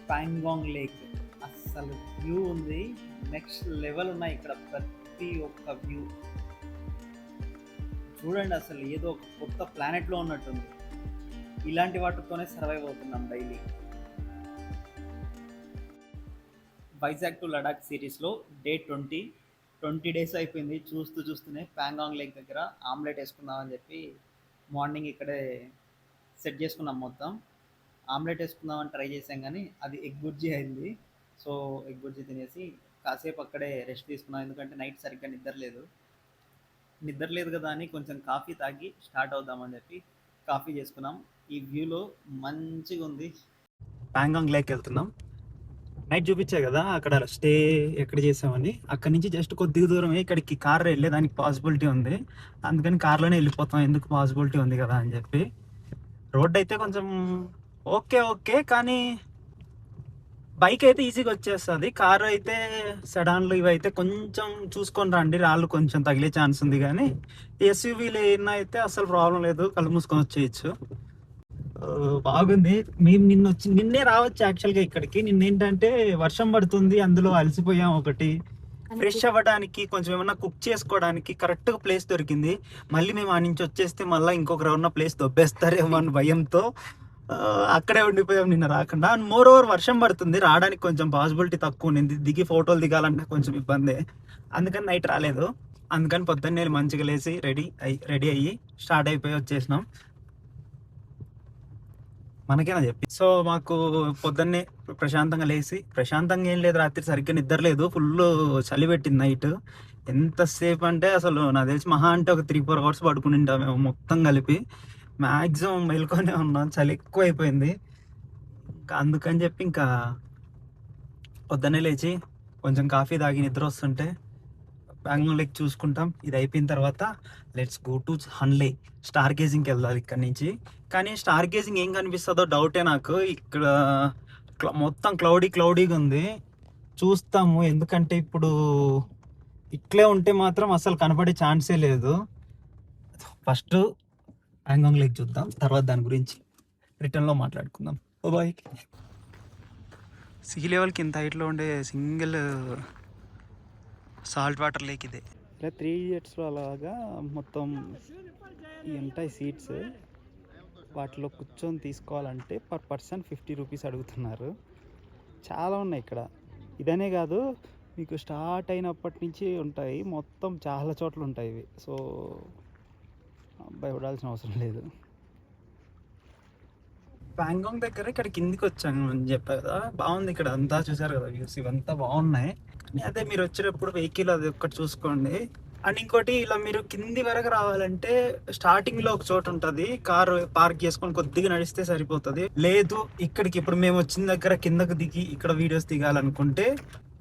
Pangong lake అస్సలు view ఉంది. Next level ఉన్నాయి ఇక్కడ ప్రతి ఒక్క వ్యూ. చూడండి అసలు ఏదో ఒక కొత్త ప్లానెట్లో ఉన్నట్టుంది. ఇలాంటి వాటితోనే సర్వైవ్ అవుతున్నాం డైలీ. వైజాగ్ టు లడాక్ సిరీస్లో డే 20 డేస్ అయిపోయింది. చూస్తూనే పాంగాంగ్ లేక్ దగ్గర ఆమ్లెట్ వేసుకుందామని చెప్పి మార్నింగ్ ఇక్కడే సెట్ చేసుకున్నాం మొత్తం. ఆమ్లెట్ వేసుకుందామని ట్రై చేసాం కానీ అది ఎగ్ బుర్జీ అయింది. సో ఎగ్ బుర్జీ తినేసి కాసేపు అక్కడే రెస్ట్ తీసుకున్నాం. ఎందుకంటే నైట్ సరిగ్గా నిద్ర లేదు కదా అని కొంచెం కాఫీ తాగి స్టార్ట్ అవుదామని చెప్పి కాఫీ చేసుకున్నాం. ఈ వ్యూలో మంచిగా ఉంది. పాంగాంగ్ లేక్ వెళ్తున్నాం. నైట్ చూపించా కదా అక్కడ స్టే ఎక్కడ చేసామని. అక్కడ నుంచి జస్ట్ కొద్దిగా దూరమే ఇక్కడికి కార్ వెళ్ళేదానికి పాసిబిలిటీ ఉంది. అందుకని కార్లోనే వెళ్ళిపోతాం, ఎందుకు పాసిబిలిటీ ఉంది కదా అని చెప్పి. రోడ్ అయితే కొంచెం ఓకే కానీ బైక్ అయితే ఈజీగా వచ్చేస్తుంది. కారు అయితే సెడాన్లు ఇవి అయితే కొంచెం చూసుకొని రండి, రాళ్ళు కొంచెం తగిలే ఛాన్స్ ఉంది. కానీ ఎస్యూవీలు ఏమైనా అయితే అసలు ప్రాబ్లం లేదు, కళ్ళు మూసుకొని వచ్చేయచ్చు. బాగుంది. మేము నిన్నే రావచ్చు యాక్చువల్గా ఇక్కడికి. నిన్నేంటంటే వర్షం పడుతుంది, అందులో అలసిపోయాం. ఒకటి ఫ్రెష్ అవ్వడానికి, కొంచెం ఏమన్నా కుక్ చేసుకోవడానికి కరెక్ట్గా ప్లేస్ దొరికింది. మళ్ళీ మేము ఆ నుంచి వచ్చేస్తే మళ్ళీ ఇంకొకరు ఉన్న ప్లేస్ దొబ్బేస్తారేమో అని భయంతో అక్కడే ఉండిపోయాం నిన్న రాకుండా. అండ్ మోర్ ఓవర్ వర్షం పడుతుంది, రావడానికి కొంచెం పాసిబిలిటీ తక్కువ ఉంది. దిగి ఫోటోలు దిగాలంటే కొంచెం ఇబ్బంది, అందుకని నైట్ రాలేదు. అందుకని పొద్దున్నే మంచిగా లేచి రెడీ అయ్యి స్టార్ట్ అయిపోయి వచ్చేసినాం. మనకేనా చెప్పి. సో మాకు పొద్దున్నే ప్రశాంతంగా లేచి, ప్రశాంతంగా ఏం లేదు, రాత్రి సరిగ్గా నిద్ర లేదు, ఫుల్ చలి పెట్టింది నైట్. ఎంతసేపు అంటే అసలు నాకు తెలిసి మహా అంటే ఒక 3-4 అవర్స్ పడుకుని ఉంటాం మేము మొత్తం కలిపి. మ్యాక్సిమం మెలుకొనే ఉన్నాం, చలి ఎక్కువ అయిపోయింది. ఇంకా అందుకని చెప్పి ఇంకా పొద్దున్నే లేచి కొంచెం కాఫీ తాగి నిద్ర వస్తుంటే పాంగాంగ్ లేక్ చూసుకుంటాం. ఇది అయిపోయిన తర్వాత let's go to Hanle, star గేజింగ్కి వెళ్ళాలి ఇక్కడ నుంచి. కానీ స్టార్ గేజింగ్ ఏం కనిపిస్తుందో డౌటే నాకు. ఇక్కడ మొత్తం క్లౌడీగా ఉంది. చూస్తాము, ఎందుకంటే ఇప్పుడు ఇట్లే ఉంటే మాత్రం అసలు కనపడే ఛాన్సే లేదు. ఫస్ట్ పాంగాంగ్ లేక్ చూద్దాం, తర్వాత దాని గురించి రిటర్న్లో మాట్లాడుకుందాం. ఓ బాయ్. సీ లెవెల్కి ఇంత హైట్లో ఉండే సింగిల్ సాల్ట్ వాటర్ లేక్ ఇదే. ఇలా 3 ఇయర్స్లో అలాగా మొత్తం ఉంటాయి సీట్స్. వాటిలో కూర్చొని తీసుకోవాలంటే పర్ పర్సన్ 50 రూపీస్ అడుగుతున్నారు. చాలా ఉన్నాయి ఇక్కడ. ఇదనే కాదు, మీకు స్టార్ట్ అయినప్పటి నుంచి ఉంటాయి, మొత్తం చాలా చోట్ల ఉంటాయి ఇవి. సో భయపడాల్సిన అవసరం లేదు. పాంగాంగ్ దగ్గర ఇక్కడ కిందికి వచ్చాను అని చెప్పారు కదా, బాగుంది ఇక్కడ అంతా. చూసారు కదా వ్యూస్, ఇవంతా బాగున్నాయి. అదే మీరు వచ్చేటప్పుడు వెహికల్ అది ఒక్కటి చూసుకోండి. అండ్ ఇంకోటి, ఇలా మీరు కింది వరకు రావాలంటే స్టార్టింగ్ లో ఒక చోటు ఉంటుంది, కారు పార్క్ చేసుకొని కొద్దిగా నడిస్తే సరిపోతుంది. లేదు ఇక్కడికి ఇప్పుడు మేము వచ్చిన దగ్గర కిందకు దిగి ఇక్కడ వీడియోస్ దిగాలనుకుంటే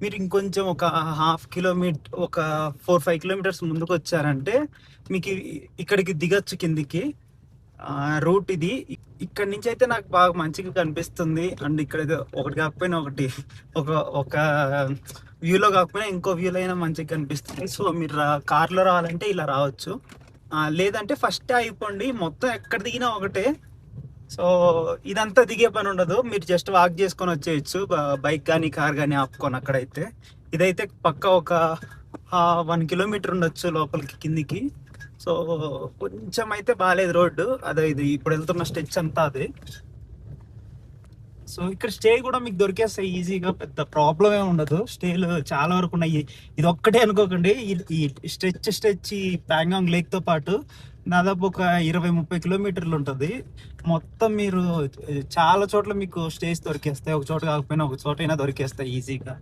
మీరు ఇంకొంచెం ఒక 1/2 కిలోమీటర్, ఒక 4-5 కిలోమీటర్స్ ముందుకు వచ్చారంటే మీకు ఇక్కడికి దిగచ్చు కిందికి. రూట్ ఇది. ఇక్కడ నుంచి అయితే నాకు బాగా మంచిగా కనిపిస్తుంది. అండ్ ఇక్కడ ఒకటి కాకపోయినా ఒకటి, ఒక వ్యూలో కాకపోయినా ఇంకో వ్యూలో అయినా మంచిగా కనిపిస్తుంది. సో మీరు కార్లో రావాలంటే ఇలా రావచ్చు, లేదంటే ఫస్ట్ అయిపోండి, మొత్తం ఎక్కడ దిగినా ఒకటే. సో ఇదంతా దిగే పని ఉండదు, మీరు జస్ట్ వాక్ చేసుకొని వచ్చేయచ్చు, బైక్ కానీ కార్ కానీ ఆపుకొని. అక్కడైతే ఇదైతే పక్క ఒక 1 కిలోమీటర్ ఉండొచ్చు లోపలికి కిందికి. సో కొంచెం అయితే బాగాలేదు రోడ్డు, అదే ఇది ఇప్పుడు వెళ్తున్న స్టెచ్ అంతా అదే. సో ఇక్కడ స్టే కూడా మీకు దొరికేస్తాయి ఈజీగా, పెద్ద ప్రాబ్లం ఏమి ఉండదు. స్టేలు చాలా వరకు ఉన్నాయి. ఇది ఒక్కటే అనుకోకండి, ఈ స్ట్రెచ్ ఈ పాంగాంగ్ లేక్తో పాటు దాదాపు ఒక 20-30 కిలోమీటర్లు ఉంటుంది. మొత్తం మీరు చాలా చోట్ల మీకు స్టేస్ దొరికేస్తాయి, ఒక చోట కాకపోయినా ఒక చోట అయినా దొరికేస్తాయి ఈజీగా.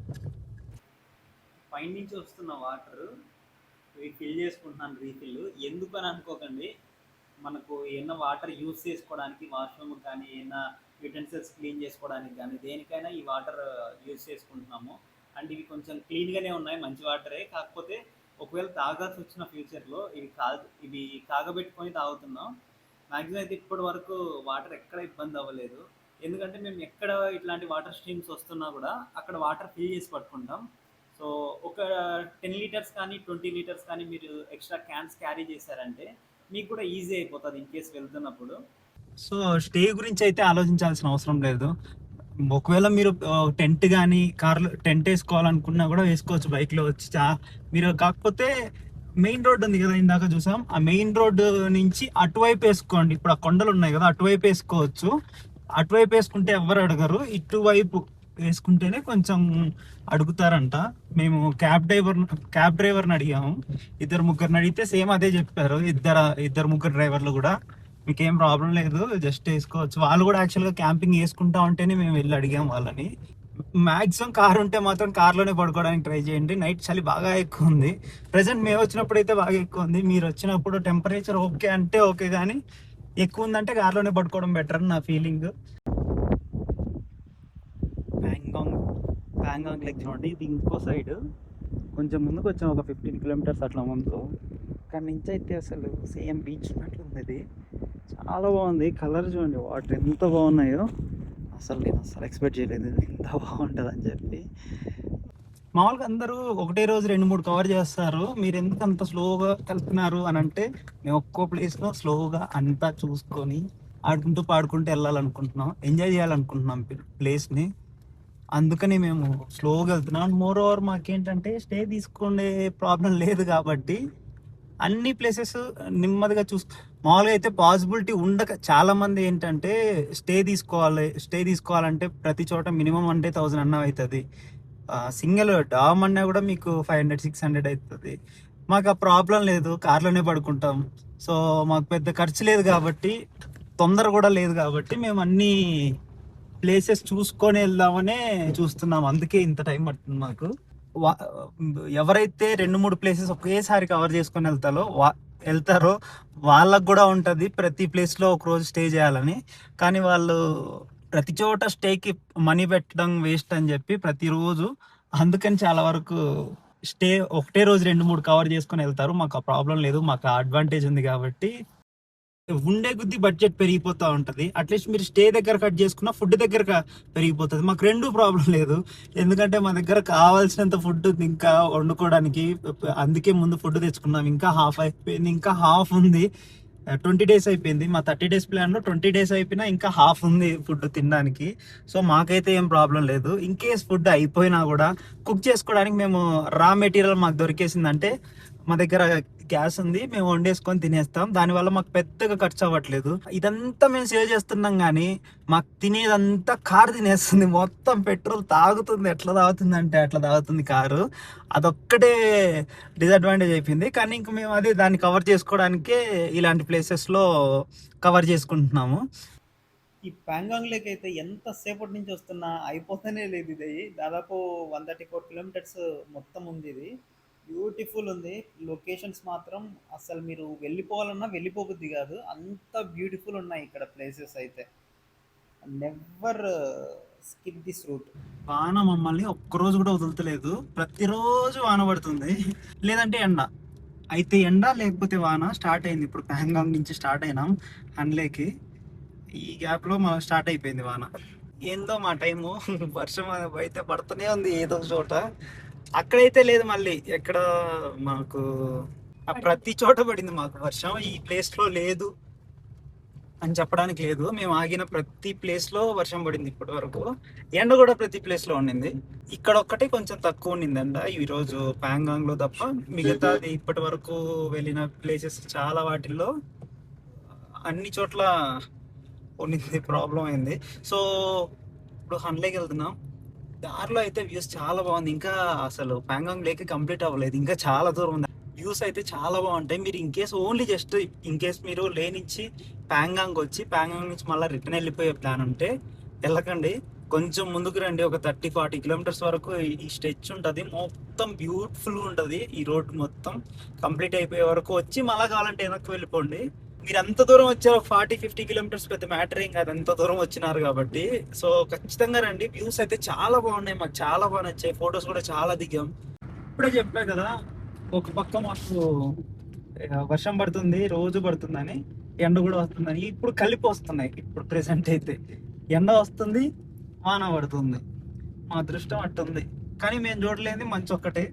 పైన నుంచి వస్తున్న వాటర్ ఫిల్ చేసుకుంటున్నాను, రీఫిల్. ఎందుకు అని అనుకోకండి, మనకు ఏమైనా వాటర్ యూస్ చేసుకోవడానికి, వాష్రూమ్ కానీ ఏమైనా యూటెన్సిల్స్ క్లీన్ చేసుకోవడానికి కానీ దేనికైనా ఈ వాటర్ యూస్ చేసుకుంటున్నాము. అండ్ ఇవి కొంచెం క్లీన్గానే ఉన్నాయి, మంచి వాటరే. కాకపోతే ఒకవేళ తాగాల్సి వచ్చిన ఫ్యూచర్లో ఇవి కాగబెట్టుకొని తాగుతున్నాం. మ్యాక్సిమం అయితే ఇప్పటి వరకు వాటర్ ఎక్కడ ఇబ్బంది అవ్వలేదు. ఎందుకంటే మేము ఎక్కడ ఇట్లాంటి వాటర్ స్ట్రీమ్స్ వస్తున్నా కూడా అక్కడ వాటర్ ఫిల్ చేసి పట్టుకుంటాం. సో ఒక 10 లీటర్స్ కానీ 20 లీటర్స్ కానీ మీరు ఎక్స్ట్రా క్యాన్స్ క్యారీ చేశారంటే మీకు కూడా ఈజీ అయిపోతుంది ఇన్ కేస్ వెళ్తున్నప్పుడు. సో స్టే గురించి అయితే ఆలోచించాల్సిన అవసరం లేదు. ఒకవేళ మీరు టెంట్ కానీ కార్లో టెంట్ వేసుకోవాలనుకున్నా కూడా వేసుకోవచ్చు బైక్ లో వచ్చి మీరు కాకపోతే మెయిన్ రోడ్ ఉంది కదా ఇందాక చూసాం, ఆ మెయిన్ రోడ్ నుంచి అటువైపు వేసుకోండి. ఇప్పుడు ఆ కొండలు ఉన్నాయి కదా అటువైపు వేసుకోవచ్చు. అటువైపు వేసుకుంటే ఎవరు అడగరు, ఇటువైపు వేసుకుంటేనే కొంచెం అడుగుతారంట. మేము క్యాబ్ డ్రైవర్ని అడిగాము. ఇద్దరు ముగ్గురిని అడిగితే సేమ్ అదే చెప్పారు. ఇద్దరు ముగ్గురు డ్రైవర్లు కూడా మీకేం ప్రాబ్లం లేదు, జస్ట్ వేసుకోవచ్చు. వాళ్ళు కూడా యాక్చువల్గా క్యాంపింగ్ వేసుకుంటా ఉంటేనే మేము వెళ్ళి అడిగాం వాళ్ళని. మాక్సిమం కార్ ఉంటే మాత్రం కార్లోనే పడుకోవడానికి ట్రై చేయండి. నైట్ చలి బాగా ఎక్కువ ఉంది. ప్రజెంట్ మేము వచ్చినప్పుడు అయితే బాగా ఎక్కువ ఉంది. మీరు వచ్చినప్పుడు టెంపరేచర్ ఓకే అంటే ఓకే, కానీ ఎక్కువ ఉందంటే కార్లోనే పడుకోవడం బెటర్ అని నా ఫీలింగ్. ప్యాంగాంగ్ ప్యాంగాంగ్ లెక్ చూడండి, ఇది ఇంకో సైడ్. కొంచెం ముందుకు వచ్చాం, ఒక 15 కిలోమీటర్స్ అట్లా ముందు. అక్కడి నుంచి అయితే అసలు సేమ్ బీచ్ ఉన్నట్లుంది. ఇది చాలా బాగుంది. కలర్ చూడండి, వాటర్ ఎంత బాగున్నాయో. నేను అసలు ఎక్స్పెక్ట్ చేయలేదు ఇది ఇంత బాగుంటుంది అని చెప్పి. మామూలుగా అందరూ ఒకటే రోజు 2-3 కవర్ చేస్తారు. మీరు ఎందుకు అంత స్లోగా వెళ్తున్నారు అని అంటే, మేము ఒక్కో ప్లేస్లో స్లోగా అంతా చూసుకొని ఆడుకుంటూ పాడుకుంటూ వెళ్ళాలనుకుంటున్నాం, ఎంజాయ్ చేయాలనుకుంటున్నాం ప్లేస్ని. అందుకని మేము స్లోగా వెళ్తున్నాం. మోర్ ఓవర్ మాకేంటంటే స్టే తీసుకునే ప్రాబ్లం లేదు కాబట్టి అన్ని ప్లేసెస్ నెమ్మదిగా మామూలుగా అయితే పాసిబిలిటీ ఉండక చాలా మంది ఏంటంటే స్టే తీసుకోవాలంటే ప్రతి చోట మినిమం అంటే 1000 అన్న అవుతుంది. సింగిల్ డామ్ అన్నా కూడా మీకు 500-600 అవుతుంది. మాకు ఆ ప్రాబ్లం లేదు, కార్లోనే పడుకుంటాం. సో మాకు పెద్ద ఖర్చు లేదు కాబట్టి, తొందర కూడా లేదు కాబట్టి మేము అన్ని ప్లేసెస్ చూసుకొని వెళ్దామనే చూస్తున్నాం. అందుకే ఇంత టైం పడుతుంది మాకు. వా- ఎవరైతే 2-3 ప్లేసెస్ ఒకేసారి కవర్ చేసుకొని వెళ్తారో వాళ్ళకు కూడా ఉంటుంది ప్రతి ప్లేస్లో ఒక రోజు స్టే చేయాలని. కానీ వాళ్ళు ప్రతి చోట స్టేకి మనీ పెట్టడం వేస్ట్ అని చెప్పి ప్రతిరోజు, అందుకని చాలా వరకు స్టే ఒకటే రోజు 2-3 కవర్ చేసుకొని వెళ్తారు. మాకు ఆ ప్రాబ్లం లేదు, మాకు ఆ అడ్వాంటేజ్ ఉంది కాబట్టి. ఉండే కొద్ది బడ్జెట్ పెరిగిపోతూ ఉంటుంది. అట్లీస్ట్ మీరు స్టే దగ్గర కట్ చేసుకున్న ఫుడ్ దగ్గర పెరిగిపోతుంది. మాకు రెండు ప్రాబ్లం లేదు, ఎందుకంటే మా దగ్గర కావాల్సినంత ఫుడ్ ఉంది ఇంకా వండుకోవడానికి. అందుకే ముందు ఫుడ్ తెచ్చుకున్నాం. ఇంకా హాఫ్ అయిపోయింది, ఇంకా హాఫ్ ఉంది. 20 డేస్ అయిపోయింది. మా 30 డేస్ ప్లాన్లో 20 డేస్ అయిపోయినా ఇంకా హాఫ్ ఉంది ఫుడ్ తినడానికి. సో మాకైతే ఏం ప్రాబ్లం లేదు. ఇన్ కేస్ ఫుడ్ అయిపోయినా కూడా కుక్ చేసుకోవడానికి మేము రా మెటీరియల్ మాకు దొరికేసిందంటే మా దగ్గర గ్యాస్ ఉంది, మేము వండేసుకొని తినేస్తాం. దానివల్ల మాకు పెద్దగా ఖర్చు అవ్వట్లేదు. ఇదంతా మేము సేవ్ చేస్తున్నాం, కానీ మాకు తినేదంతా కారు తినేస్తుంది. మొత్తం పెట్రోల్ తాగుతుంది. ఎట్లా తాగుతుంది అంటే అట్లా తాగుతుంది కారు. అదొక్కటే డిసడ్వాంటేజ్ అయిపోయింది. కానీ ఇంక మేము దాన్ని కవర్ చేసుకోవడానికే ఇలాంటి ప్లేసెస్లో కవర్ చేసుకుంటున్నాము. ఈ ప్యాంగాంగ్ లేక్ అయితే ఎంత సేపటి నుంచి వస్తున్నా అయిపోతూనే లేదు. ఇది దాదాపు 134 కిలోమీటర్స్ మొత్తం ఉంది. ఇది బ్యూటిఫుల్ ఉంది. లొకేషన్స్ మాత్రం అసలు మీరు వెళ్ళిపోవాలన్నా వెళ్ళిపోబుద్ది కాదు, అంత బ్యూటిఫుల్ ఉన్నాయి ఇక్కడ ప్లేసెస్ అయితే. Never skip this route. వాన మమ్మల్ని ఒక్కరోజు కూడా వదులుతలేదు. ప్రతిరోజు వాన పడుతుంది, లేదంటే ఎండ. అయితే ఎండ లేకపోతే వాన స్టార్ట్ అయింది. ఇప్పుడు ప్యాంగాంగ్ నుంచి స్టార్ట్ అయినాం హన్లేకి. ఈ గ్యాప్ లో మనం స్టార్ట్ అయిపోయింది వాన. ఏందో మా టైము వర్షం అయితే పడుతూనే ఉంది ఏదో ఒక చోట. అక్కడైతే లేదు, మళ్ళీ ఎక్కడ మాకు ప్రతి చోట పడింది మాకు వర్షం. ఈ ప్లేస్ లో లేదు అని చెప్పడానికి లేదు, మేము ఆగిన ప్రతి ప్లేస్ లో వర్షం పడింది ఇప్పటి వరకు. ఎండ కూడా ప్రతి ప్లేస్ లో ఉండింది. ఇక్కడ ఒక్కటే కొంచెం తక్కువ ఉండింది ఎండ ఈ రోజు ప్యాంగాంగ్ లో తప్ప. మిగతాది ఇప్పటి వరకు వెళ్ళిన ప్లేసెస్ చాలా వాటిల్లో అన్ని చోట్ల ఉండింది, ప్రాబ్లం అయింది. సో ఇప్పుడు హన్లేకి వెళ్తున్నాం. దారిలో అయితే వ్యూస్ చాలా బాగుంది. ఇంకా అసలు ప్యాంగాంగ్ లేక్ కంప్లీట్ అవ్వలేదు, ఇంకా చాలా దూరం ఉంది. వ్యూస్ అయితే చాలా బాగుంటాయి. మీరు ఇన్ కేస్ మీరు లేనిచ్చి ప్యాంగాంగ్ వచ్చి ప్యాంగాంగ్ నుంచి మళ్ళీ రిటర్న్ వెళ్ళిపోయే ప్లాన్ ఉంటే వెళ్ళకండి. కొంచెం ముందుకు రండి, ఒక 30-40 కిలోమీటర్స్ వరకు ఈ స్ట్రెచ్ ఉంటుంది. మొత్తం బ్యూటిఫుల్గా ఉంటుంది. ఈ రోడ్ మొత్తం కంప్లీట్ అయిపోయే వరకు వచ్చి మళ్ళీ కావాలంటే వెనక్కి వెళ్ళిపోండి. మీరు ఎంత దూరం వచ్చారో 40-50 కిలోమీటర్స్ పెద్ద మ్యాటర్ ఏం కాదు, ఎంత దూరం వచ్చినారు కాబట్టి. సో ఖచ్చితంగా రండి. వ్యూస్ అయితే చాలా బాగున్నాయి, మాకు చాలా బాగా నచ్చాయి. ఫొటోస్ కూడా చాలా దిగాం. ఇప్పుడే చెప్పా కదా, ఒక పక్క మాకు వర్షం పడుతుంది, రోజు పడుతుందని, ఎండ కూడా వస్తుందని. ఇప్పుడు కలిపి వస్తున్నాయి. ఇప్పుడు ప్రెసెంట్ అయితే ఎండ వస్తుంది, వాన పడుతుంది. మా అదృష్టం అట్టుంది. కానీ మేము చూడలేదు మంచు ఒక్కటే.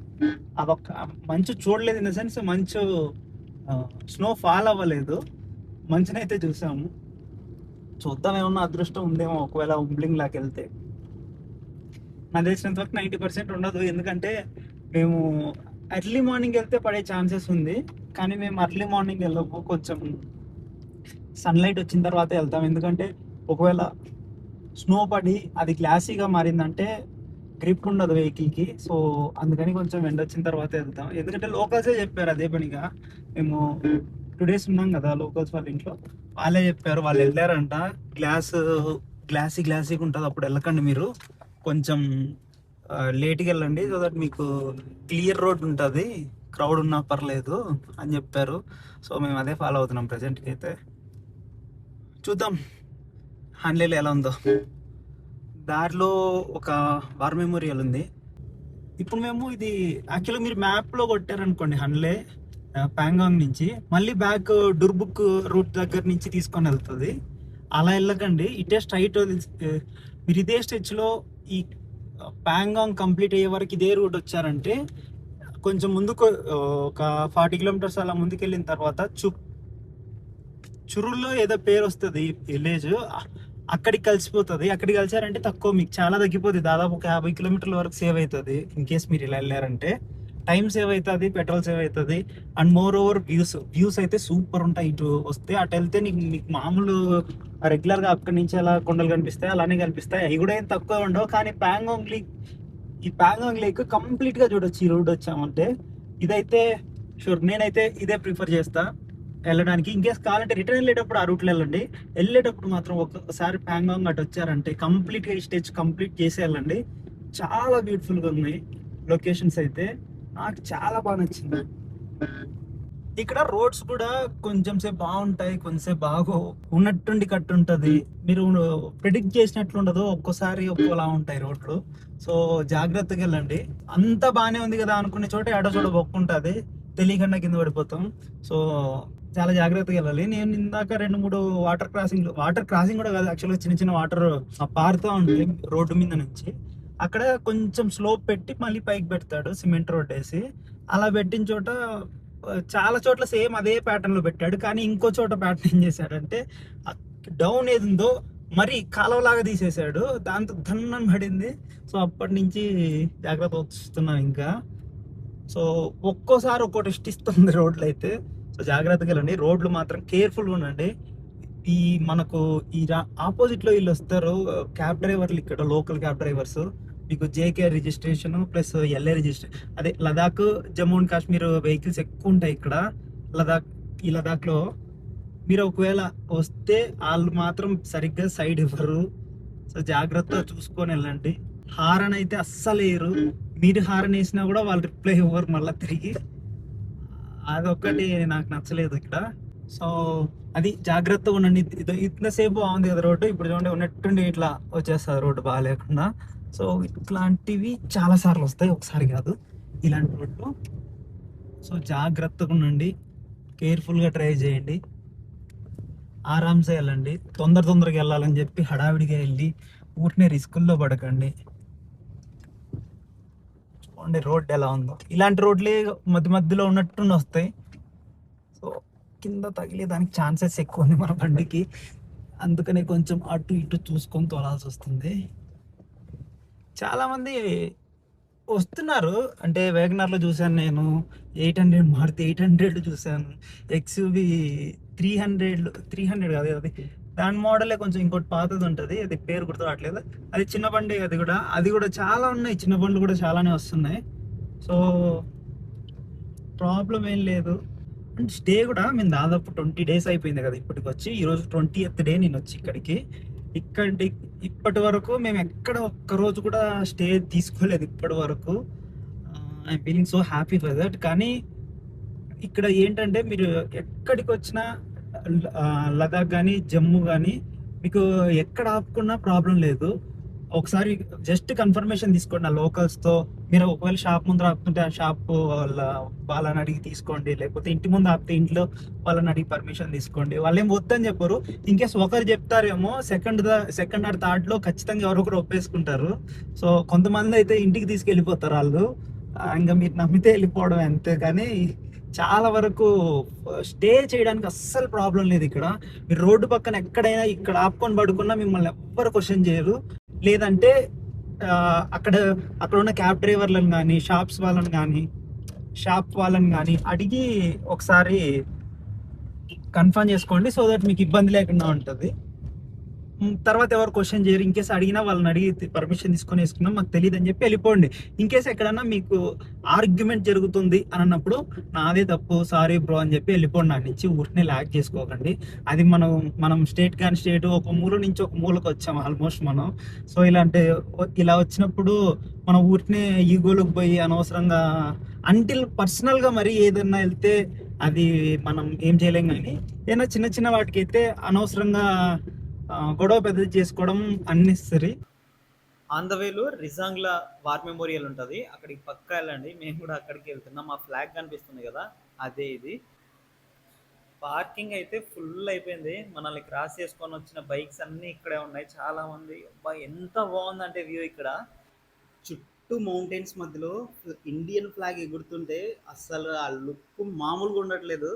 అదొక్క మంచు చూడలేదు ఇన్ ద సెన్స్, మంచు స్నో ఫాల్ అవ్వలేదు. మంచునైతే చూసాము. చూద్దాం, ఏమన్నా అదృష్టం ఉందేమో ఒకవేళ ఉమ్లింగ్ లాకి వెళ్తే. నాకు తెలిసినంత వరకు 90% ఉండదు. ఎందుకంటే మేము ఎర్లీ మార్నింగ్ వెళ్తే పడే ఛాన్సెస్ ఉంది, కానీ మేము ఎర్లీ మార్నింగ్ వెళ్ళము, కొంచెం సన్లైట్ వచ్చిన తర్వాత వెళ్తాం. ఎందుకంటే ఒకవేళ స్నో పడి అది గ్లాసీగా మారిందంటే గ్రిప్ ఉండదు వెహికల్కి. సో అందుకని కొంచెం ఎండ వచ్చిన తర్వాత వెళ్తాం. ఎందుకంటే లోకల్సే చెప్పారు అదే పనిగా. మేము 2 days ఉన్నాం కదా లోకల్స్ వాళ్ళ ఇంట్లో, వాళ్ళే చెప్పారు. వాళ్ళు వెళ్ళారంట, గ్లాసీగా ఉంటుంది, అప్పుడు వెళ్ళకండి మీరు, కొంచెం లేట్గా వెళ్ళండి, సో దట్ మీకు క్లియర్ రోడ్ ఉంటుంది, క్రౌడ్ ఉన్నా పర్లేదు అని చెప్పారు. సో మేము అదే ఫాలో అవుతున్నాం ప్రజెంట్కి అయితే. చూద్దాం హన్లేలో ఎలా ఉందో. దారిలో ఒక వార్ మెమోరియల్ ఉంది. ఇప్పుడు మేము ఇది యాక్చువల్గా మీరు మ్యాప్లో కొట్టారనుకోండి హన్లే ప్యాంగాంగ్ నుంచి, మళ్ళీ బ్యాక్ డుర్బుక్ రూట్ దగ్గర నుంచి తీసుకొని వెళ్తుంది. అలా వెళ్ళకండి, ఇటే స్ట్రైట్ మీరు ఇదే స్టెచ్లో ఈ ప్యాంగాంగ్ కంప్లీట్ అయ్యే వరకు ఇదే రూట్ వచ్చారంటే కొంచెం ముందుకు ఒక 40 kilometers అలా ముందుకు వెళ్ళిన తర్వాత చురుల్లో ఏదో పేరు వస్తుంది విలేజ్, అక్కడికి కలిసిపోతుంది. అక్కడికి కలిసారంటే తక్కువ, మీకు చాలా తగ్గిపోతుంది, దాదాపు ఒక 50 kilometers వరకు సేవ్ అవుతుంది. ఇన్ కేస్ మీరు ఇలా వెళ్ళారంటే టైం సేవ్ అవుతుంది, పెట్రోల్ సేవ్ అవుతుంది, అండ్ మోర్ ఓవర్ వ్యూస్ అయితే సూపర్ ఉంటాయి. ఇటు వస్తే అటు వెళ్తే మీకు మామూలు రెగ్యులర్గా అక్కడి నుంచి అలా కొండలు కనిపిస్తాయి, అలానే కనిపిస్తాయి, అవి కూడా ఏం తక్కువ ఉండవు. కానీ ప్యాంగాంగ్ లేక్ కంప్లీట్గా చూడొచ్చు ఈ రోడ్ వచ్చామంటే. ఇదైతే షూర్, నేనైతే ఇదే ప్రిఫర్ చేస్తా వెళ్ళడానికి. ఇన్కేస్ కావాలంటే రిటర్న్ వెళ్ళేటప్పుడు ఆ రూట్లో వెళ్ళండి, వెళ్ళేటప్పుడు మాత్రం ఒక్కసారి ప్యాంగాంగ్ అటు వచ్చారంటే కంప్లీట్గా ఈ స్టేజ్ కంప్లీట్ చేసి వెళ్ళండి. చాలా బ్యూటిఫుల్గా ఉన్నాయి లొకేషన్స్ అయితే, నాకు చాలా బాగా నచ్చింది. ఇక్కడ రోడ్స్ కూడా కొంచెం సేపు బాగుంటాయి, కొంచెంసేపు బాగో, ఉన్నట్టుండి కట్టు ఉంటుంది, మీరు ప్రిడిక్ట్ చేసినట్లు ఉండదు, ఒక్కోసారి ఒక్కోలా ఉంటాయి రోడ్లు. సో జాగ్రత్తగా వెళ్ళండి. అంతా బాగానే ఉంది కదా అనుకునే చోట ఎడో చోట బొక్కుంటుంది, తెలియకుండా కింద పడిపోతాం. సో చాలా జాగ్రత్తగా వెళ్ళాలి. నేను ఇందాక 2-3 వాటర్ క్రాసింగ్ కూడా కాదు, యాక్చువల్గా చిన్న చిన్న వాటర్ పారుతూ ఉంటాయి రోడ్డు మీద నుంచి. అక్కడ కొంచెం స్లోప్ పెట్టి మళ్ళీ పైకి పెడతాడు సిమెంట్ రోడ్ వేసి. అలా పెట్టిన చోట చాలా చోట్ల సేమ్ అదే ప్యాటర్న్ లో పెట్టాడు, కానీ ఇంకో చోట ప్యాటర్న్ ఏం చేశాడంటే డౌన్ ఏది ఉందో మరి కాలువలాగా తీసేశాడు, దాంతో ధన్నం పడింది. సో అప్పటి నుంచి జాగ్రత్త వస్తున్నాం ఇంకా. సో ఒక్కోసారి ఒక్కో టెస్ట్ ఇస్తుంది రోడ్లు అయితే. సో జాగ్రత్తగా వెళ్ళండి, రోడ్లు మాత్రం కేర్ఫుల్గా ఉండండి. ఈ మనకు ఈ ఆపోజిట్ లో వీళ్ళు వస్తారు క్యాబ్ డ్రైవర్లు, ఇక్కడ లోకల్ క్యాబ్ డ్రైవర్స్, మీకు JK registration plus LA registration, అదే లదాఖ్ జమ్మూ అండ్ కాశ్మీర్ వెహికల్స్ ఎక్కువ ఉంటాయి ఇక్కడ. ఈ లదాఖ్లో మీరు ఒకవేళ వస్తే వాళ్ళు మాత్రం సరిగ్గా సైడ్ ఇవ్వరు. సో జాగ్రత్తగా చూసుకొని వెళ్ళండి. హారన్ అయితే అస్సలు వేయరు, మీరు హారన్ వేసినా కూడా వాళ్ళు రిప్లై ఇవ్వరు మళ్ళీ తిరిగి. అదొక్కటి నాకు నచ్చలేదు ఇక్కడ. సో అది జాగ్రత్తగా ఉండండి. ఇంతసేపు బాగుంది కదా రోడ్డు, ఇప్పుడు చూడండి ఉన్నట్టుండి ఇట్లా వచ్చేస్తుంది రోడ్డు బాగాలేకుండా. సో ఇట్లాంటివి చాలా సార్లు వస్తాయి, ఒకసారి కాదు ఇలాంటి రోడ్లు. సో జాగ్రత్తగా ఉండండి, కేర్ఫుల్గా డ్రైవ్ చేయండి, ఆరామ్సే వెళ్ళండి. తొందరగా వెళ్ళాలని చెప్పి హడావిడిగా వెళ్ళి ఊరినే రిస్కుల్లో పడకండి. చూడండి రోడ్ ఎలా ఉందో, ఇలాంటి రోడ్లే మధ్యలో ఉన్నట్టు వస్తాయి. సో కింద తగిలేదానికి ఛాన్సెస్ ఎక్కువ ఉంది మన బండికి, అందుకనే కొంచెం అటు ఇటు చూసుకొని తోలాల్సి వస్తుంది. చాలామంది వస్తున్నారు, అంటే వేగనర్లో చూశాను నేను 800, మారుతి 800 చూశాను, ఎక్స్యూవి 300 కాదు అది, దాని మోడలే కొంచెం ఇంకోటి పాతది ఉంటుంది, అది పేరు గుర్తు రావట్లేదు, అది చిన్న బండి, అది కూడా చాలా ఉన్నాయి, చిన్న బండ్లు కూడా చాలానే వస్తున్నాయి. సో ప్రాబ్లం ఏం లేదు. అండ్ స్టే కూడా మేము దాదాపు 20 days అయిపోయింది కదా ఇప్పటికి వచ్చి, ఈరోజు 20th day నేను వచ్చి ఇక్కడికి. ఇప్పటి వరకు మేము ఎక్కడ ఒక్కరోజు కూడా స్టే తీసుకోలేదు ఇప్పటి వరకు. I'm feeling so happy for that. కానీ ఇక్కడ ఏంటంటే మీరు ఎక్కడికి వచ్చినా లదాఖ్ కానీ జమ్మూ కానీ మీకు ఎక్కడ ఆపుకున్నా ప్రాబ్లం లేదు. ఒకసారి జస్ట్ కన్ఫర్మేషన్ తీసుకోండి ఆ లోకల్స్తో. మీరు ఒకవేళ షాప్ ముందు ఆపుతుంటే ఆ షాప్ వాళ్ళని అడిగి తీసుకోండి, లేకపోతే ఇంటి ముందు ఆపితే ఇంట్లో వాళ్ళని అడిగి పర్మిషన్ తీసుకోండి. వాళ్ళు ఏం వద్దని చెప్పరు. ఇన్కేస్ ఒకరు చెప్తారేమో, సెకండ్ ఆర్ థర్డ్ లో ఖచ్చితంగా ఎవరొకరు ఒప్పేసుకుంటారు. సో కొంతమంది అయితే ఇంటికి తీసుకెళ్ళిపోతారు వాళ్ళు, ఇంకా మీరు నమ్మితే వెళ్ళిపోవడం అంతే. కానీ చాలా వరకు స్టే చేయడానికి అస్సలు ప్రాబ్లం లేదు ఇక్కడ. మీరు రోడ్డు పక్కన ఎక్కడైనా ఇక్కడ ఆపుకొని పడుకున్నా మిమ్మల్ని ఎవ్వరు క్వశ్చన్ చేయరు. లేదంటే అక్కడ అక్కడ ఉన్న క్యాబ్ డ్రైవర్లను కానీ షాప్ వాళ్ళని కానీ అడిగి ఒకసారి కన్ఫర్మ్ చేసుకోండి, సో దట్ మీకు ఇబ్బంది లేకుండా ఉంటుంది. తర్వాత ఎవరు క్వశ్చన్ చేయరు. ఇన్ కేసు అడిగినా వాళ్ళని అడిగి పర్మిషన్ తీసుకొని వేసుకున్నాం మాకు తెలియదు అని చెప్పి వెళ్ళిపోండి. ఇన్ కేసు ఎక్కడన్నా మీకు ఆర్గ్యుమెంట్ జరుగుతుంది అని అన్నప్పుడు నాదే తప్పు, సారీ బ్రో అని చెప్పి వెళ్ళిపోండి. నా నుంచి ఊరినే ల్యాక్ చేసుకోకండి. అది మనం స్టేట్ కానీ స్టేట్ ఒక మూల నుంచి ఒక మూలకు వచ్చాం ఆల్మోస్ట్ మనం. సో ఇలా వచ్చినప్పుడు మనం ఊరినే ఈగోలకు పోయి అనవసరంగా అంటిల్ పర్సనల్గా మరి ఏదన్నా వెళ్తే అది మనం ఏం చేయలేం. కానీ ఏదైనా చిన్న చిన్న వాటికి అయితే అనవసరంగా గొడవ పెద్దది చేసుకోవడం అన్నెసరీ. ఆన్ ద వేలో రిజాంగ్లా వార్ మెమోరియల్ ఉంటుంది, అక్కడికి పక్కా వెళ్ళండి. మేము కూడా అక్కడికి వెళ్తున్నాం. మా ఫ్లాగ్ కనిపిస్తుంది కదా, అదే ఇది. పార్కింగ్ అయితే ఫుల్ అయిపోయింది. మనల్ని క్రాస్ చేసుకొని వచ్చిన బైక్స్ అన్నీ ఇక్కడే ఉన్నాయి. చాలా మంది అబ్బా ఎంత బాగుందంటే వ్యూ ఇక్కడ చుట్టూ మౌంటైన్స్ మధ్యలో ఇండియన్ ఫ్లాగ్ ఎగురుతుంటే అస్సలు ఆ లుక్ మామూలుగా ఉండట్లేదు.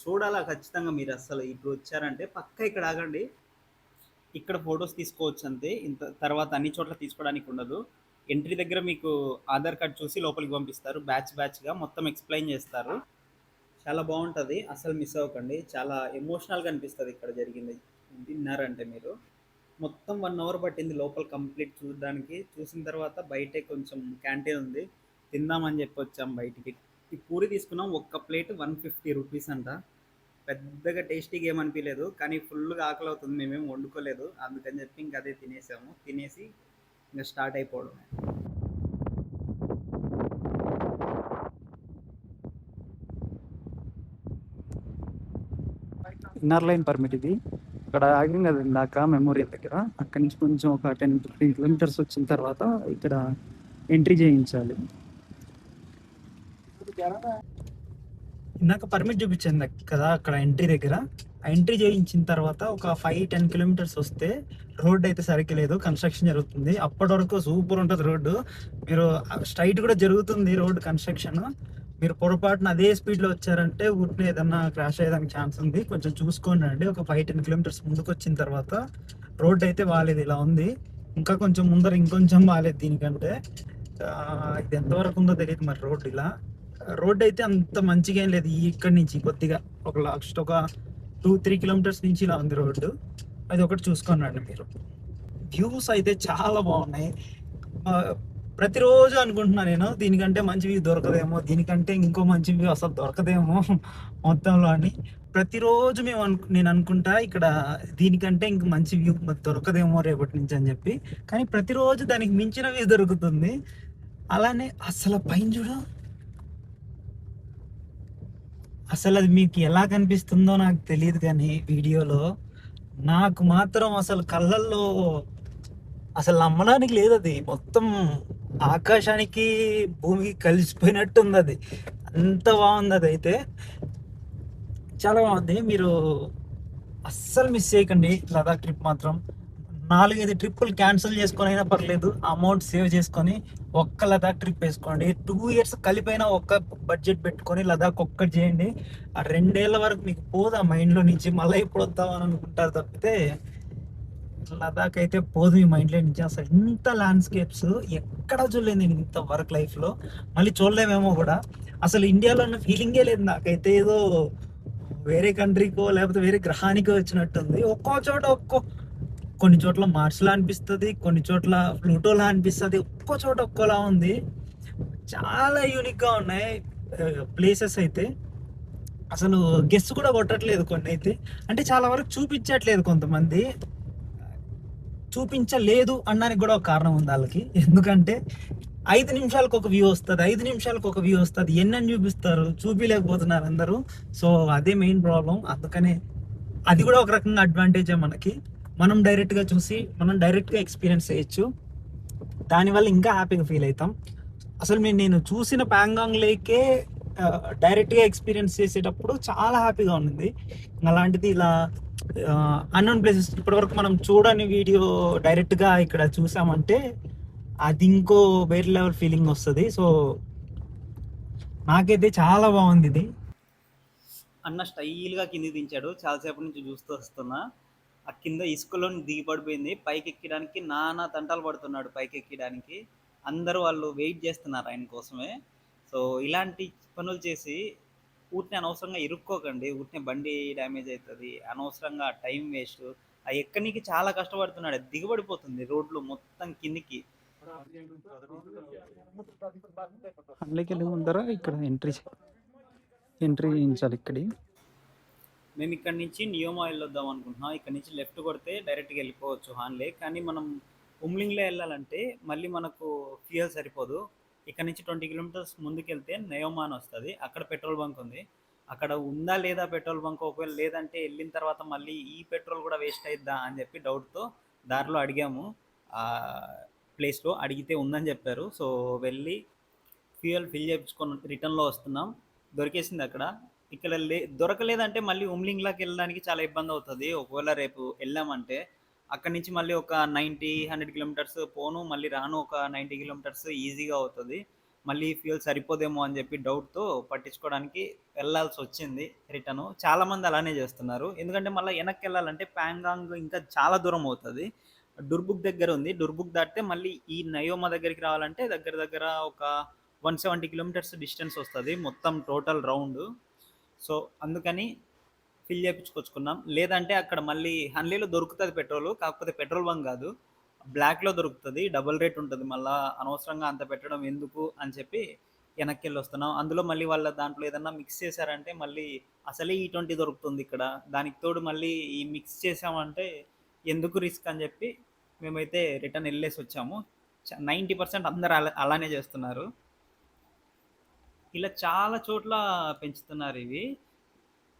చూడాలా ఖచ్చితంగా మీరు. అస్సలు ఇప్పుడు వచ్చారంటే పక్కా ఇక్కడ ఆగండి. ఇక్కడ ఫొటోస్ తీసుకోవచ్చు అంతే. ఇంత తర్వాత అన్ని చోట్ల తీసుకోవడానికి ఉండదు. ఎంట్రీ దగ్గర మీకు ఆధార్ కార్డ్ చూసి లోపలికి పంపిస్తారు. బ్యాచ్గా మొత్తం ఎక్స్ప్లెయిన్ చేస్తారు. చాలా బాగుంటుంది, అసలు మిస్ అవ్వకండి. చాలా ఎమోషనల్గా అనిపిస్తుంది ఇక్కడ జరిగింది విన్నారంటే మీరు. మొత్తం 1 అవర్ పట్టింది లోపల కంప్లీట్ చూడడానికి. చూసిన తర్వాత బయటే కొంచెం క్యాంటీన్ ఉంది, తిందామని చెప్పి వచ్చాం బయటికి. ఈ పూరి తీసుకున్నాం, ఒక్క ప్లేట్ 150 రూపీస్ అంట. పెద్దగా టేస్టీగా ఏమనిపించలేదు, కానీ ఫుల్గా ఆకలి అవుతుంది. మేమేం వండుకోలేదు, అందుకని చెప్పి ఇంకా అదే తినేసాము. తినేసి ఇంకా స్టార్ట్ అయిపోవడమే. ఇన్నర్ లైన్ పర్మిట్ ఇది. ఇక్కడ ఆగిన కదా ఇందాక మెమోరియల్ దగ్గర, అక్కడి నుంచి కొంచెం ఒక 10-15 కిలోమీటర్స్ వచ్చిన తర్వాత ఇక్కడ ఎంట్రీ చేయించాలి. ఇందాక పర్మిట్ చూపించింది కదా అక్కడ ఎంట్రీ దగ్గర. ఆ ఎంట్రీ చేయించిన తర్వాత ఒక 5-10 కిలోమీటర్స్ వస్తే రోడ్ అయితే సరిగ్గా లేదు, కన్స్ట్రక్షన్ జరుగుతుంది. అప్పటి వరకు సూపర్ ఉంటుంది రోడ్డు. మీరు స్ట్రైట్ కూడా జరుగుతుంది రోడ్ కన్స్ట్రక్షన్. మీరు పొరపాటున అదే స్పీడ్లో వచ్చారంటే ఊరిని ఏదన్నా క్రాష్ అయ్యేదానికి ఛాన్స్ ఉంది. కొంచెం చూసుకోండి అండి. ఒక 5-10 కిలోమీటర్స్ ముందుకు వచ్చిన తర్వాత రోడ్ అయితే బాగాలేదు, ఇలా ఉంది. ఇంకా కొంచెం ముందర ఇంకొంచెం బాగాలేదు దీనికంటే. ఇది ఎంతవరకు ఉందో తెలియదు మరి రోడ్. రోడ్ అయితే అంత మంచిగా ఏం లేదు. ఇక్కడి నుంచి కొద్దిగా ఒక 2-3 కిలోమీటర్స్ నుంచి ఇలా ఉంది రోడ్డు. అది ఒకటి చూసుకోండి మీరు. వ్యూస్ అయితే చాలా బాగున్నాయి. ప్రతిరోజు అనుకుంటున్నా నేను దీనికంటే మంచి వ్యూ దొరకదేమో, దీనికంటే ఇంకో మంచి వ్యూ అసలు దొరకదేమో మొత్తంలో అని. ప్రతిరోజు నేను అనుకుంటా ఇక్కడ దీనికంటే ఇంక మంచి వ్యూ దొరకదేమో రేపటి నుంచి అని చెప్పి. కానీ ప్రతిరోజు దానికి మించిన వ్యూ దొరుకుతుంది. అలానే అసలు పైన చూడు, అసలు అది మీకు ఎలా కనిపిస్తుందో నాకు తెలియదు, కానీ వీడియోలో నాకు మాత్రం అసలు కళ్ళల్లో అసలు నమ్మడానికి లేదు. అది మొత్తం ఆకాశానికి భూమికి కలిసిపోయినట్టు ఉంది. అది అంత బాగుంది. అది అయితే చాలా బాగుంది. మీరు అస్సలు మిస్ చేయకండి లదాఖ్ ట్రిప్ మాత్రం. 4-5 ట్రిప్పులు క్యాన్సిల్ చేసుకొని అయినా పర్లేదు, అమౌంట్ సేవ్ చేసుకొని ఒక్క లదాఖ్ ట్రిప్ వేసుకోండి. 2 ఇయర్స్ కలిపైనా ఒక్క బడ్జెట్ పెట్టుకొని లదాఖ్ ఒక్కటి చేయండి. ఆ 2 ఏళ్ళ వరకు మీకు పోదు ఆ మైండ్లో నుంచి. మళ్ళీ ఎప్పుడు వద్దామని అనుకుంటారు తప్పితే లదాఖ్ అయితే పోదు మీ మైండ్లో నుంచి. అసలు ఇంత ల్యాండ్స్కేప్స్ ఎక్కడ చూడలేదు నేను ఇంత వర్క్ లైఫ్లో. మళ్ళీ చూడలేమేమో కూడా. అసలు ఇండియాలో ఉన్న ఫీలింగే లేదు నాకైతే. ఏదో వేరే కంట్రీకో లేకపోతే వేరే గ్రహానికో వచ్చినట్టుంది. ఒక్కో చోట కొన్ని చోట్ల మార్స్లా అనిపిస్తుంది, కొన్ని చోట్ల ప్లూటోలా అనిపిస్తుంది, ఒక్కో చోట ఒక్కోలా ఉంది. చాలా యూనిక్గా ఉన్నాయి ప్లేసెస్ అయితే. అసలు గెస్ కూడా కొట్టట్లేదు కొన్ని అయితే. అంటే చాలా వరకు చూపించట్లేదు, కొంతమంది చూపించలేదు అనడానికి కూడా ఒక కారణం ఉంది వాళ్ళకి. ఎందుకంటే 5 నిమిషాలకు ఒక వ్యూ వస్తుంది, 5 నిమిషాలకు ఒక వ్యూ వస్తుంది. ఎన్నని చూపిస్తారు, చూపించలేకపోతున్నారు అందరూ. సో అదే మెయిన్ ప్రాబ్లం. అందుకనే అది కూడా ఒక రకంగా అడ్వాంటేజే మనకి. మనం డైరెక్ట్గా చూసి మనం డైరెక్ట్గా ఎక్స్పీరియన్స్ చేయొచ్చు. దానివల్ల ఇంకా హ్యాపీగా ఫీల్ అవుతాం. అసలు నేను చూసిన ప్యాంగాంగ్ లేకే డైరెక్ట్గా ఎక్స్పీరియన్స్ చేసేటప్పుడు చాలా హ్యాపీగా ఉంది. అలాంటిది ఇలా అన్నోన్ ప్లేసెస్ ఇప్పటివరకు మనం చూడని వీడియో డైరెక్ట్గా ఇక్కడ చూసామంటే అది ఇంకో వేరే లెవెల్ ఫీలింగ్ వస్తుంది. సో నాకైతే చాలా బాగుంది ఇది. అన్న స్టైల్గా కింది దించాడు, చాలాసేపటి నుంచి చూస్తూ వస్తున్నా. ఆ కింద ఇసుకలో దిగి పడిపోయింది. పైకెక్కడానికి నానా తంటాలు పడుతున్నాడు పైకెక్కడానికి. అందరూ వాళ్ళు వెయిట్ జేస్తున్నారు ఆయన కోసమే. సో, ఇలాంటి పనులు చేసి ఊరికనే అనవసరంగా ఇరుక్కోకండి. ఊరికనే బండి డ్యామేజ్ అయితది. అనవసరంగా టైం వేస్టు. ఆ ఎక్కనీకి చాలా కష్టపడుతున్నాడు. అది దిగబడిపోతుంది రోడ్లు మొత్తం కిందికి. అందులోకెళ్ళి ముందర ఇక్కడ ఎంట్రీ చేయించాలి ఇక్కడి. మేము ఇక్కడి నుంచి నియోమా వెళ్ళొద్దాం అనుకుంటున్నాం. ఇక్కడి నుంచి లెఫ్ట్ కొడితే డైరెక్ట్‌గా వెళ్ళిపోవచ్చు హాన్లే. కానీ మనం ఉమ్లింగ్‌లో వెళ్ళాలంటే మళ్ళీ మనకు ఫ్యూయల్ సరిపోదు. ఇక్కడ నుంచి 20 కిలోమీటర్స్ ముందుకెళ్తే నయోమా అని వస్తది. అక్కడ పెట్రోల్ బంక్ ఉంది. అక్కడ ఉందా లేదా పెట్రోల్ బంక్, ఒకవేళ లేదంటే వెళ్ళిన తర్వాత మళ్ళీ ఈ పెట్రోల్ కూడా వేస్ట్ అయిద్దా అని చెప్పి డౌట్‌తో దారిలో అడిగాము. ప్లేస్‌లో అడిగితే ఉందని చెప్పారు. సో, వెళ్ళి ఫ్యూయల్ ఫిల్ చేపించుకొని రిటర్న్‌లో వస్తున్నాం. దొరికేసింది అక్కడ. ఇక్కడ దొరకలేదంటే మళ్ళీ ఉమ్లింగ్‌లాకి వెళ్ళడానికి చాలా ఇబ్బంది అవుతది. ఒకవేళ రేపు వెళ్ళామంటే అక్కడి నుంచి మళ్ళీ ఒక 90, 100 కిలోమీటర్స్ పోను, మళ్ళీ రాను ఒక 90 కిలోమీటర్స్ ఈజీగా అవుతది. మళ్ళీ ఫ్యూయల్ సరిపోదేమో అని చెప్పి డౌట్‌తో పట్టించుకోవడానికి వెళ్ళాల్సొచ్చింది రిటర్ను. చాలామంది అలానే చేస్తున్నారు. ఎందుకంటే మళ్ళీ వెనక్కెళ్ళాలంటే ప్యాంగాంగ్ ఇంకా చాలా దూరం అవుతది. డుర్బుక్ దగ్గర ఉంది. డుర్బుక్ దాటితే మళ్ళీ ఈ నయోమా దగ్గరికి రావాలంటే దగ్గర దగ్గర ఒక 170 కిలోమీటర్స్ డిస్టెన్స్ వస్తది. మొత్తం టోటల్ రౌండు. సో, అందుకని ఫిల్ చేపించుకొచ్చుకున్నాం. లేదంటే అక్కడ మళ్ళీ హన్లీలో దొరుకుతది పెట్రోలు. కాకపోతే పెట్రోల్ బంక్ గాదు. బ్లాక్‌లో దొరుకుతది. డబుల్ రేట్ ఉంటది. మళ్ళా అనవసరంగా అంత పెట్టడం ఎందుకు అని చెప్పి ఎనక్కెళ్ళొస్తున్నాం. అందులో మళ్ళీ వాళ్ళ దాంట్లో ఏదన్నా మిక్స్ చేశారంటే మళ్ళీ అసలే E20 దొరుకుతుంది ఇక్కడ. దానికి తోడు మళ్ళీ ఈ మిక్స్ చేశామంటే ఎందుకు రిస్క్ అని చెప్పి మేమైతే రిటర్న్ ఎళ్ళేసొచ్చాము. 90% అందరూ అలానే చేస్తున్నారు. ఇలా చాలా చోట్ల పెంచుతున్నారివి.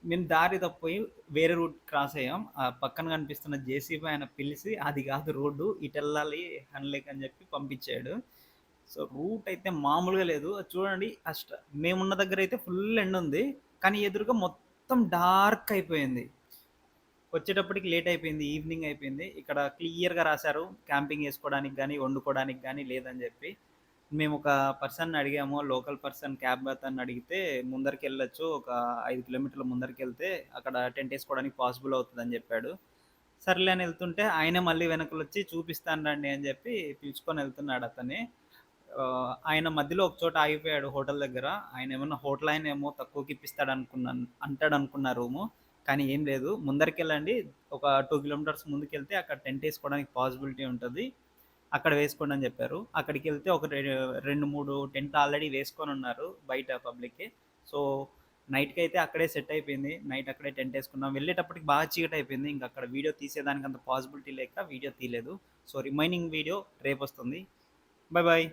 మేము దారి తప్పిపోయి వేరే రూట్ క్రాస్ అయ్యాం. ఆ పక్కన కనిపిస్తున్న జేసీబీ ఆయన పిలిసి, "అది కాదు రోడ్డు, ఇటెళ్ళాలి హన్‌లేక్" అని చెప్పి పంపించాడు. సో, రూట్ అయితే మామూలుగా లేదు. అది చూడండి, మేమున్న దగ్గరైతే ఫుల్ ఎండుంది. కానీ ఎదురుగా మొత్తం డార్క్ అయిపోయింది. వచ్చేటప్పటికి లేట్ అయిపోయింది. ఈవినింగ్ అయిపోయింది. ఇక్కడ క్లియర్‌గా రాశారు క్యాంపింగ్ ఏసుకోవడానికి గానీ, వండుకోవడానికి గానీ లేదని జెప్పి. మేమొక పర్సన్‌ని అడిగాము. లోకల్ పర్సన్ క్యాబ్ అతన్ని అడిగితే ముందరికెళ్ళొచ్చు. ఒక 5 కిలోమీటర్ల ముందరికెళ్తే అక్కడ టెంట్ ఏసుకోవడానికి పాసిబుల్ అవుతదని జెప్పాడు. సర్లే అని ఎళ్తుంటే ఆయనే మళ్ళీ వెనకలొచ్చి చూపిస్తాను రండి అని జెప్పి పిలుచుకొని ఎళ్తున్నాడు అతన్ని. ఆయన మధ్యలో ఒక చోట ఆగిపోయాడు హోటల్ దగ్గర. ఆయనేమన్నా హోటల్ ఆయనేమో తక్కువకి అంటాడనుకున్నా రూము. కానీ ఏం లేదు. ముందరికెళ్ళండి. ఒక 2 కిలోమీటర్స్ ముందుకెళ్తే అక్కడ టెంట్ ఏసుకోవడానికి పాసిబిలిటీ ఉంటది. అక్కడ వేసుకోండి అని చెప్పారు. అక్కడికెళ్తే ఒక 2, 3 టెంట్లు ఆల్రెడీ వేసుకొనున్నారు బయట పబ్లిక్‌కి. సో, నైట్‌కైతే అక్కడే సెట్ అయిపోయింది. నైట్ అక్కడే టెంట్ ఏసుకున్నాం. వెళ్ళేటప్పటికి బాగా చీకటయిపోయింది. ఇంక అక్కడ వీడియో తీసేదానికి అంత పాసిబిలిటీ లేక వీడియో తీయలేదు. సో, రిమైనింగ్ వీడియో రేపొస్తుంది. Bye bye.